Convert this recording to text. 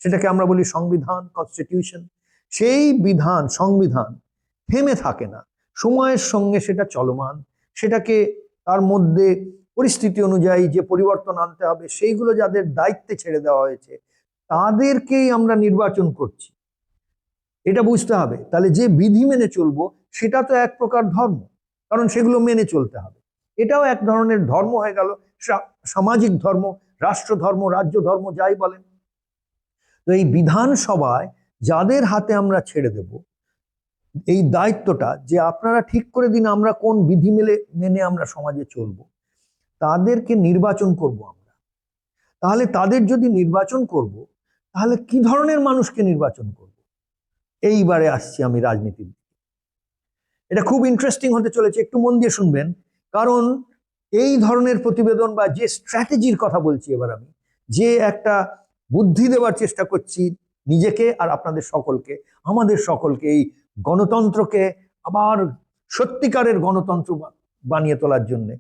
সেটাকে আমরা বলি সংবিধান, কনস্টিটিউশন। সেই বিধান, সংবিধান থেমে থাকে না, সময়ের সঙ্গে সেটা চলমান। সেটাকে তার মধ্যে পরিস্থিতি অনুযায়ী যে পরিবর্তন আনতে হবে সেইগুলো যাদের দায়িত্বে ছেড়ে দেওয়া হয়েছে তাদেরকেই আমরা নির্বাচন করছি। এটা বুঝতে হবে। তাহলে যে বিধি মেনে চলবো সেটা তো এক প্রকার ধর্ম, কারণ সেগুলো মেনে চলতে হবে। এটাও এক ধরনের ধর্ম হয়ে গেল, সামাজিক ধর্ম, রাষ্ট্র ধর্ম, রাজ্য ধর্ম, যাই বলেন। তো এই বিধানসভায় যাদের হাতে আমরা ছেড়ে দেব এই দায়িত্বটা, যে আপনারা ঠিক করে দিন আমরা কোন বিধি মেনে আমরা সমাজে চলবো, তাদেরকে নির্বাচন করব আমরা। তাহলে তাদের যদি নির্বাচন করব, তাহলে কি ধরনের মানুষকে নির্বাচন করব? এইবারে আসছি আমি রাজনীতির দিকে। এটা খুব ইন্টারেস্টিং হতে চলেছে, একটু মন দিয়ে শুনবেন। কারণ এই ধরনের প্রতিবেদন বা যে স্ট্র্যাটেজির কথা বলছি এবার আমি, যে একটা বুদ্ধি দেওয়ার চেষ্টা করছি নিজেকে আর আপনাদের সকলকে, আমাদের সকলকে, এই গণতন্ত্রকে আবার সত্যিকারের গণতন্ত্র বানিয়ে তোলার জন্যে,